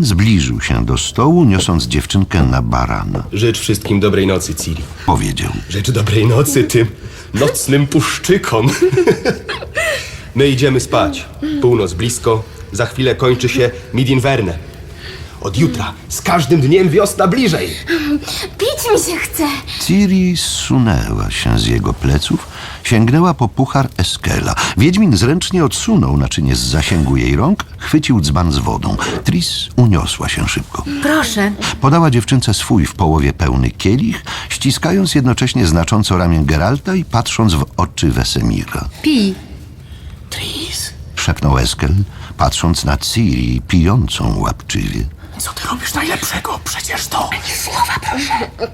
Wiedźmin zbliżył się do stołu, niosąc dziewczynkę na barana. Życz wszystkim dobrej nocy, Ciri. Powiedział. Życz dobrej nocy tym nocnym puszczykom. My idziemy spać. Północ blisko. Za chwilę kończy się Midinverne. Od jutra z każdym dniem wiosna bliżej. Pić mi się chce. Ciri zsunęła się z jego pleców, sięgnęła po puchar Eskela. Wiedźmin zręcznie odsunął naczynie z zasięgu jej rąk, chwycił dzban z wodą. Tris uniosła się szybko. Proszę. Podała dziewczynce swój w połowie pełny kielich, ściskając jednocześnie znacząco ramię Geralta i patrząc w oczy Wesemira. Pij. Tris, Szepnął Eskel, patrząc na Ciri pijącą łapczywie. co ty robisz najlepszego? Przecież to...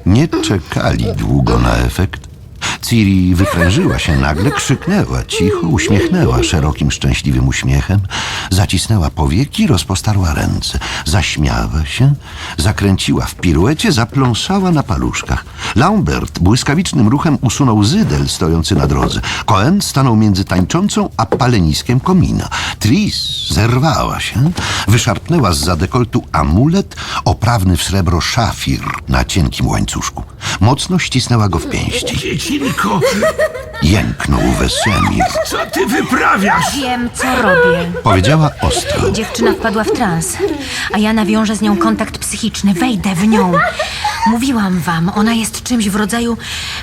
Nie czekali długo na efekt. Ciri wyprężyła się nagle, krzyknęła cicho, uśmiechnęła szerokim, szczęśliwym uśmiechem, zacisnęła powieki, rozpostarła ręce, zaśmiała się, zakręciła w piruecie, zapląsała na paluszkach. Lambert błyskawicznym ruchem usunął Zydel stojący na drodze. Cohen stanął między tańczącą a paleniskiem komina. Tris zerwała się, wyszarpnęła zza dekoltu amulet oprawny w srebro szafir na cienkim łańcuszku. Mocno ścisnęła go w pięści. Dziecinko, Jęknął Wesemir. co ty wyprawiasz? Wiem, co robię. Powiedziała ostro. Dziewczyna wpadła w trans, a ja nawiążę z nią kontakt psychiczny. Wejdę w nią. Mówiłam wam, ona jest czymś w rodzaju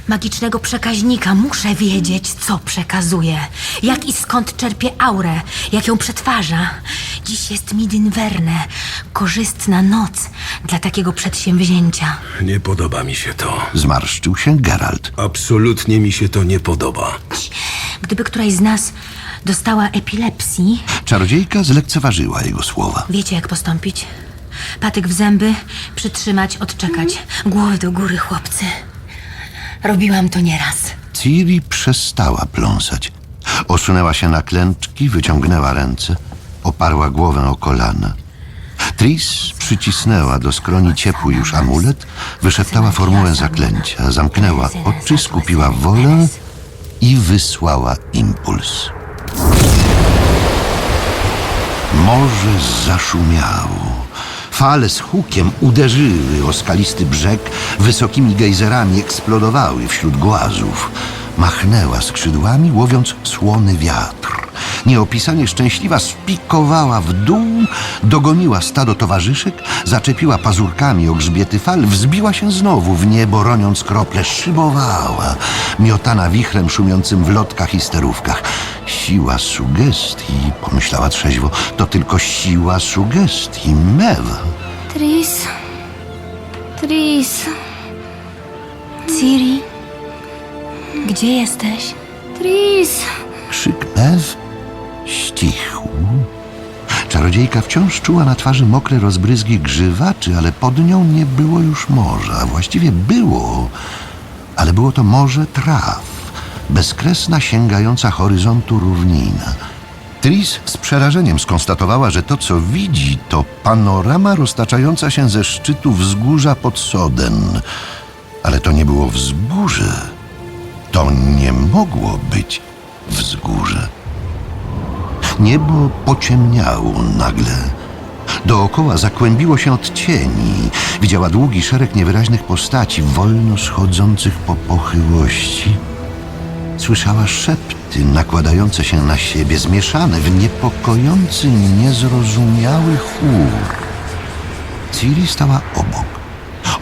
magicznego przekaźnika. Muszę wiedzieć, co przekazuje. Jak i skąd czerpie aurę. Jak ją przetwarza. Dziś jest Midinverne. Korzystna noc dla takiego przedsięwzięcia. Nie podoba mi się to. Zmarszczył się Geralt. Absolutnie mi się to nie podoba. Gdyby któraś z nas dostała epilepsji, Czarodziejka zlekceważyła jego słowa. wiecie, jak postąpić? Patyk w zęby, przytrzymać, odczekać. Głowy do góry, chłopcy. Robiłam to nieraz. Ciri przestała pląsać. Osunęła się na klęczki, wyciągnęła ręce, oparła głowę o kolana. Tris przycisnęła do skroni ciepły już amulet, wyszeptała formułę zaklęcia, zamknęła oczy, skupiła wolę i wysłała impuls. Morze zaszumiało. Fale z hukiem uderzyły o skalisty brzeg, wysokimi gejzerami eksplodowały wśród głazów. Machnęła skrzydłami, łowiąc słony wiatr. Nieopisanie szczęśliwa spikowała w dół, dogoniła stado towarzyszek, zaczepiła pazurkami o grzbiety fal, wzbiła się znowu w niebo, roniąc krople, szybowała, miotana wichrem szumiącym w lotkach i sterówkach. Siła sugestii, pomyślała trzeźwo, to tylko siła sugestii, mewa. Tris. Tris. Ciri, gdzie jesteś? Tris. Krzyk Mew ścichł. Czarodziejka wciąż czuła na twarzy mokre rozbryzgi grzywaczy, ale pod nią nie było już morza. Właściwie było, ale było to morze traw, bezkresna, sięgająca horyzontu równina. Tris z przerażeniem skonstatowała, że to, co widzi, to panorama roztaczająca się ze szczytu wzgórza pod Soden. Ale to nie było wzgórze. To nie mogło być wzgórze. Niebo pociemniało nagle. Dookoła zakłębiło się od cieni. Widziała długi szereg niewyraźnych postaci, wolno schodzących po pochyłości. Słyszała szepty nakładające się na siebie, zmieszane w niepokojący, niezrozumiały chór. Ciri stała obok,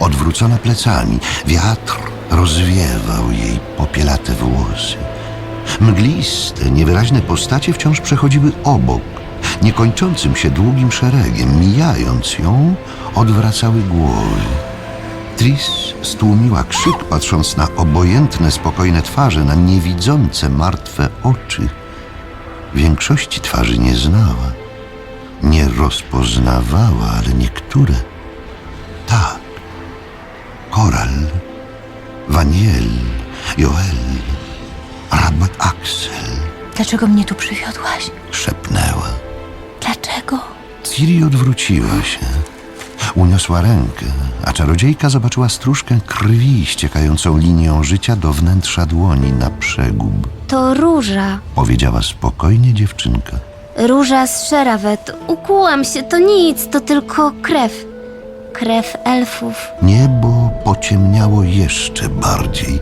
odwrócona plecami. Wiatr rozwiewał jej popielate włosy. Mgliste, niewyraźne postacie wciąż przechodziły obok, niekończącym się długim szeregiem. Mijając ją, odwracały głowy. Tris stłumiła krzyk, patrząc na obojętne, spokojne twarze, na niewidzące, martwe oczy. Większości twarzy nie znała, nie rozpoznawała, ale niektóre tak. Koral, Vaniel, Joel, Rabat Axel, Dlaczego mnie tu przywiodłaś? szepnęła. Dlaczego? Ciri odwróciła się. Uniosła rękę, a czarodziejka zobaczyła stróżkę krwi ściekającą linią życia do wnętrza dłoni na przegub. To róża. Powiedziała spokojnie dziewczynka. Róża z Sherawet. Ukułam się, to nic, to tylko krew. Krew elfów. Niebo pociemniało jeszcze bardziej,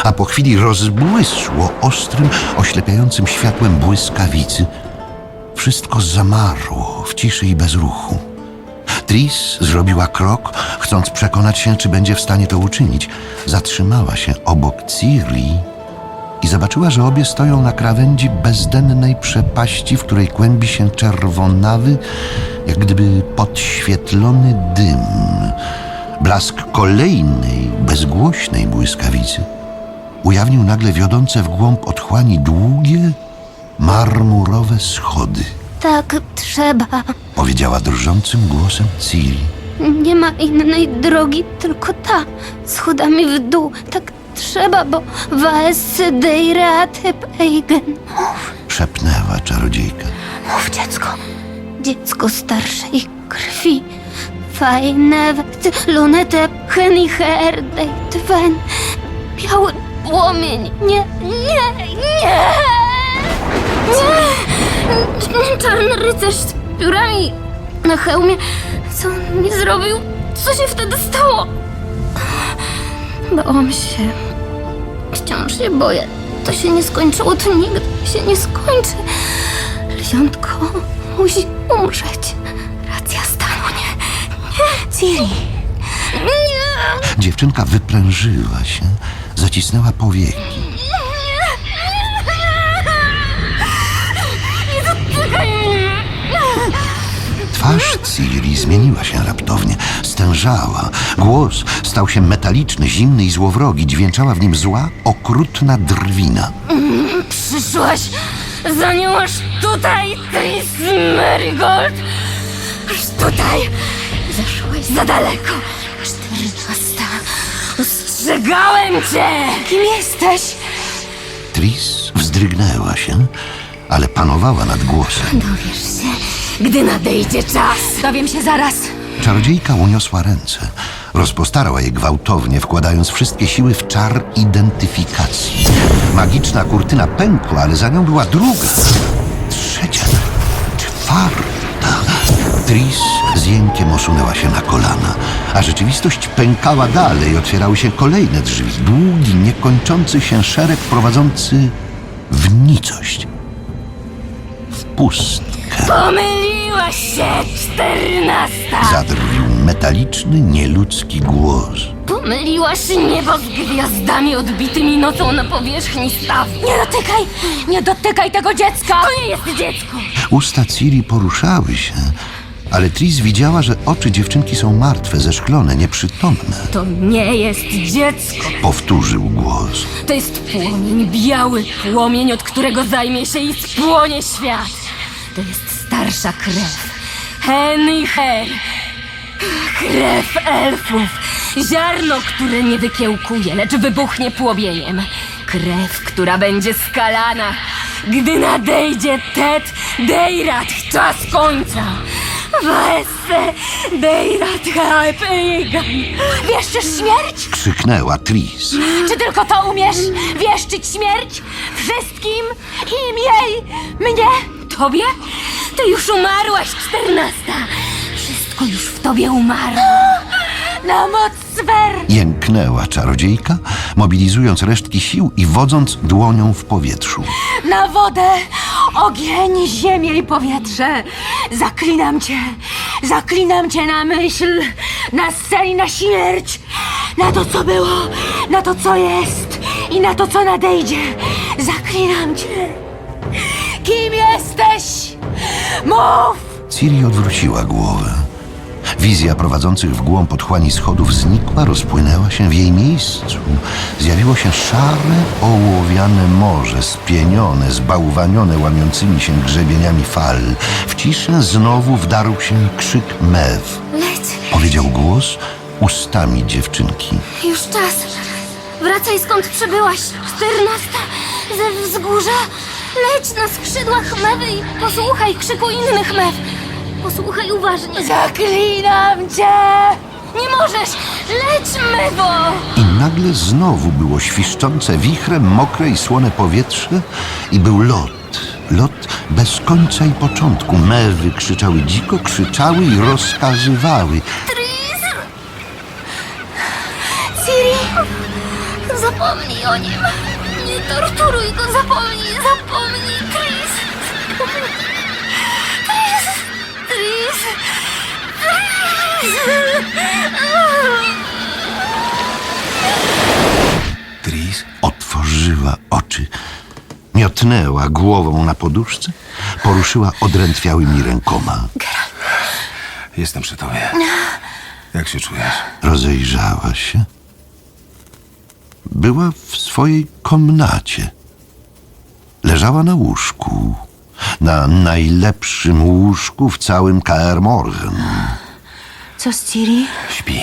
a po chwili rozbłysło ostrym, oślepiającym światłem błyskawicy. Wszystko zamarło w ciszy i bez ruchu. Tris zrobiła krok, chcąc przekonać się, czy będzie w stanie to uczynić. Zatrzymała się obok Ciri i zobaczyła, że obie stoją na krawędzi bezdennej przepaści, w której kłębi się czerwonawy, jak gdyby podświetlony dym. Blask kolejnej, bezgłośnej błyskawicy ujawnił nagle wiodące w głąb otchłani długie, marmurowe schody. Tak, trzeba. Powiedziała drżącym głosem Ciri. Nie ma innej drogi, tylko ta. Schodami w dół. Tak trzeba, bo Waes Deiratep Eigen. Szepnęła czarodziejka. Mów, dziecko. Dziecko starszej krwi. Fajnevet lunete heniher deitwen. Biały płomień. Nie. Czarny rycerz z piórami na hełmie. Co on mi zrobił? Co się wtedy stało? Bałam się. Wciąż się boję. To się nie skończyło, to nigdy się nie skończy. Lisiątko musi umrzeć. Racja stanu, nie. Ciri. Nie. Dziewczynka wyprężyła się, zacisnęła powieki. Twarz Ciri zmieniła się raptownie, stężała. Głos stał się metaliczny, zimny i złowrogi. Dźwięczała w nim zła, okrutna drwina. Przyszłaś za nią aż tutaj, Tris Merigold. Aż tutaj. Zaszłaś za daleko. Aż 14. Ostrzegałem cię! Kim jesteś? Tris wzdrygnęła się, ale panowała nad głosem. Dowiesz się, gdy nadejdzie czas. Dowiem się zaraz. Czarodziejka uniosła ręce. Rozpostarała je gwałtownie, wkładając wszystkie siły w czar identyfikacji. Magiczna kurtyna pękła, ale za nią była druga, trzecia, czwarta. Tris z jękiem osunęła się na kolana, a rzeczywistość pękała dalej. Otwierały się kolejne drzwi. Długi, niekończący się szereg prowadzący w nicość. W pustkę. Pomyliłaś się, 14. Zadrwił metaliczny, nieludzki głos. Pomyliłaś niebo z gwiazdami odbitymi nocą na powierzchni stawu. Nie dotykaj tego dziecka! To nie jest dziecko. Usta Ciri poruszały się, ale Tris widziała, że oczy dziewczynki są martwe, zeszklone, nieprzytomne. To nie jest dziecko. Powtórzył głos. To jest płomień, biały płomień, od którego zajmie się i spłonie świat. To jest starsza krew. Heniher. Krew elfów. Ziarno, które nie wykiełkuje, lecz wybuchnie płomieniem. Krew, która będzie skalana, gdy nadejdzie Tet Deirat, czas końca. Waesse Deirat Eigen. Wieszczysz śmierć? Krzyknęła Tris. Czy tylko to umiesz? Wieszczyć śmierć? Wszystkim? Im, jej, mnie? Tobie? Ty już umarłaś, 14. Wszystko już w tobie umarło. Na moc sfer! Jęknęła czarodziejka, mobilizując resztki sił i wodząc dłonią w powietrzu. Na wodę, ogień, ziemię i powietrze. Zaklinam cię na myśl, na sen i na śmierć. Na to, co było, na to, co jest i na to, co nadejdzie. Zaklinam cię. Kim jesteś? Mów! Ciri odwróciła głowę. Wizja prowadzących w głąb otchłani schodów znikła, rozpłynęła się. W jej miejscu zjawiło się szare, ołowiane morze, spienione, zbałwanione łamiącymi się grzebieniami fal. W ciszę znowu wdarł się krzyk Mew. Leć, Powiedział głos ustami dziewczynki. już czas. Wracaj skąd przybyłaś, 14. Ze wzgórza. Leć na skrzydłach mewy i posłuchaj krzyku innych mew. Posłuchaj uważnie. Zaklinam cię! Nie możesz! Leć, mewo! I nagle znowu było świszczące wichrem, mokre i słone powietrze i był lot. Lot bez końca i początku. Mewy krzyczały dziko, krzyczały i rozkazywały. Tris! Ciri! Zapomnij o nim! Nie torturuj go! Zapomnij! Tris! Tris! Tris? Otworzyła oczy. Miotnęła głową na poduszce, poruszyła odrętwiałymi rękoma. Jestem przy tobie. Jak się czujesz? Rozejrzała się. Była w swojej komnacie. Leżała na łóżku. Na najlepszym łóżku w całym Kaer Morhen. Co z Ciri? Śpi.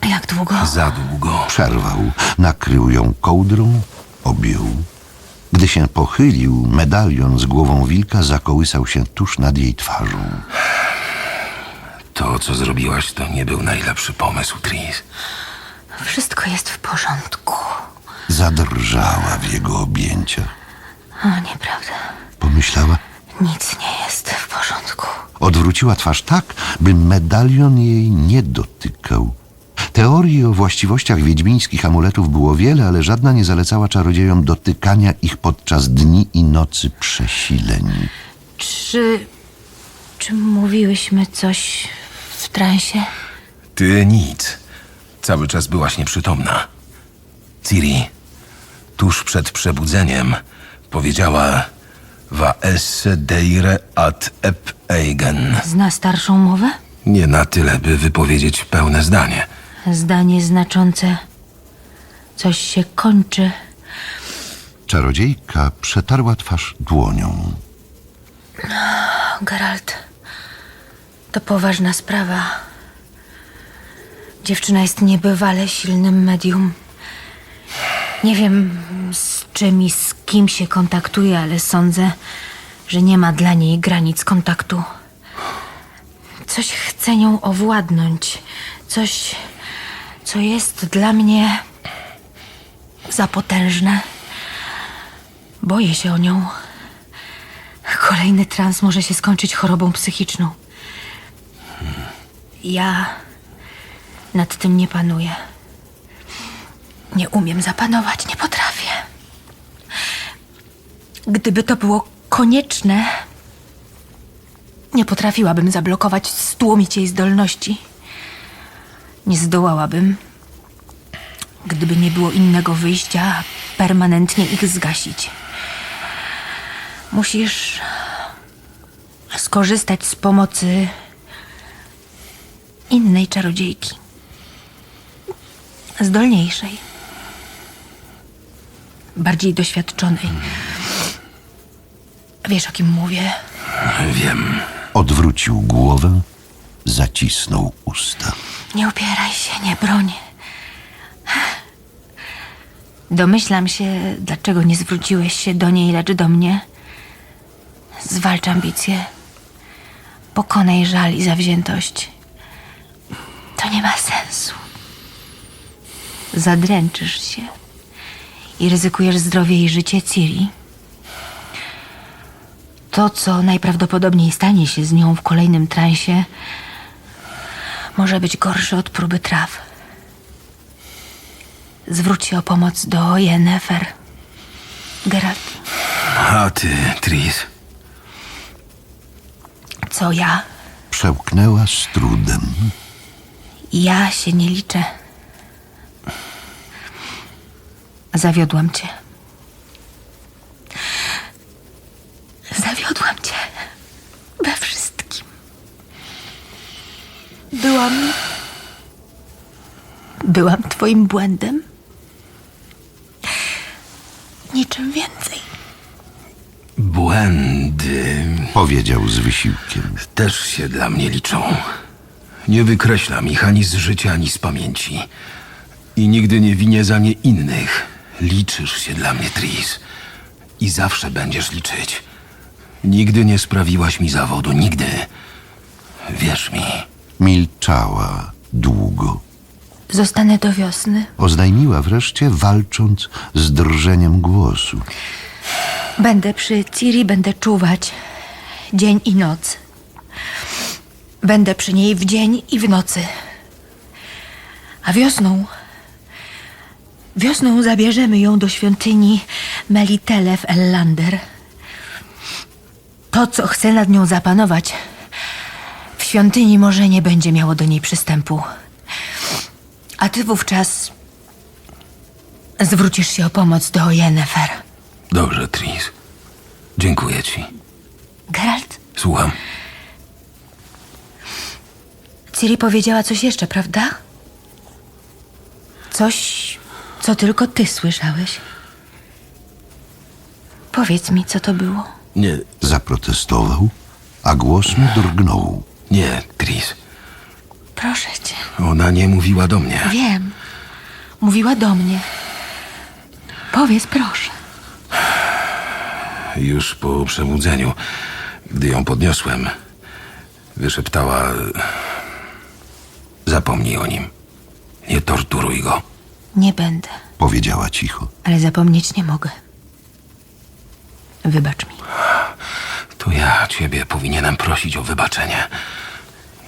Jak długo? Za długo. Przerwał, nakrył ją kołdrą, objął. Gdy się pochylił, medalion z głową wilka zakołysał się tuż nad jej twarzą. To, co zrobiłaś, to nie był najlepszy pomysł, Tris. Wszystko jest w porządku. Zadrżała w jego objęciach. O, nieprawda. Pomyślała, Nic nie jest w porządku. odwróciła twarz tak, by medalion jej nie dotykał. Teorii o właściwościach wiedźmińskich amuletów było wiele, ale żadna nie zalecała czarodziejom dotykania ich podczas dni i nocy przesileń. Czy mówiłyśmy coś w transie? Ty nic. Cały czas byłaś nieprzytomna. Ciri, tuż przed przebudzeniem powiedziała Va esse deire ad eb eigen. Zna starszą mowę? Nie na tyle, by wypowiedzieć pełne zdanie. Zdanie znaczące coś się kończy. Czarodziejka przetarła twarz dłonią. Geralt, to poważna sprawa. Dziewczyna jest niebywale silnym medium. Nie wiem, z czym i z kim się kontaktuje, ale sądzę, że nie ma dla niej granic kontaktu. Coś chce nią owładnąć. Coś, co jest dla mnie za potężne. Boję się o nią. Kolejny trans może się skończyć chorobą psychiczną. Ja nad tym nie panuję. Nie umiem zapanować, nie potrafię. Gdyby to było konieczne, nie potrafiłabym zablokować, stłumić jej zdolności. Nie zdołałabym, gdyby nie było innego wyjścia, permanentnie ich zgasić. Musisz skorzystać z pomocy innej czarodziejki. Zdolniejszej. Bardziej doświadczonej. Wiesz, o kim mówię? Wiem. Odwrócił głowę, zacisnął usta. Nie upieraj się, nie broń. Domyślam się, dlaczego nie zwróciłeś się do niej, lecz do mnie. Zwalcz ambicje. Pokonaj żal i zawziętość. To nie ma sensu. Zadręczysz się i ryzykujesz zdrowie i życie Ciri. To, co najprawdopodobniej stanie się z nią w kolejnym transie, może być gorsze od próby traw. Zwróć się o pomoc do Yennefer. Geralt, A ty, Tris? co ja? Przełknęła z trudem. Ja się nie liczę. Zawiodłam cię. Zawiodłam cię. We wszystkim. Byłam twoim błędem. Niczym więcej. Błędy Powiedział z wysiłkiem. też się dla mnie liczą. Nie wykreślam ich ani z życia, ani z pamięci. I nigdy nie winię za nie innych. Liczysz się dla mnie, Tris. I zawsze będziesz liczyć. Nigdy nie sprawiłaś mi zawodu, nigdy. Wierz mi. Milczała długo. Zostanę do wiosny. Oznajmiła wreszcie, walcząc z drżeniem głosu. Będę przy Ciri, będę czuwać dzień i noc. Będę przy niej w dzień i w nocy. A wiosną zabierzemy ją do świątyni Melitele w Ellander. To, co chce nad nią zapanować, w świątyni może nie będzie miało do niej przystępu. A ty wówczas zwrócisz się o pomoc do Yennefer. Dobrze, Tris. Dziękuję ci. Geralt, Słucham. Ciri powiedziała coś jeszcze, prawda? Coś, co tylko ty słyszałeś. Powiedz mi, co to było. Nie, Zaprotestował, a głos mu drgnął. nie, Tris. Proszę cię. Ona nie mówiła do mnie. Wiem. Mówiła do mnie. Powiedz, proszę. Już po przebudzeniu, gdy ją podniosłem, wyszeptała: zapomnij o nim. Nie torturuj go. Nie będę, Powiedziała cicho. ale zapomnieć nie mogę. Wybacz mi. To ja ciebie powinienem prosić o wybaczenie.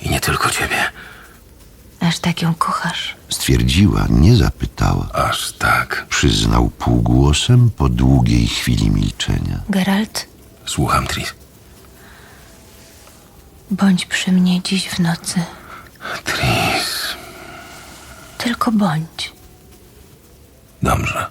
I nie tylko ciebie. Aż tak ją kochasz. Stwierdziła, nie zapytała. Aż tak. Przyznał półgłosem po długiej chwili milczenia. Geralt, Słucham, Tris. bądź przy mnie dziś w nocy. Tris. Tylko bądź. Dobrze.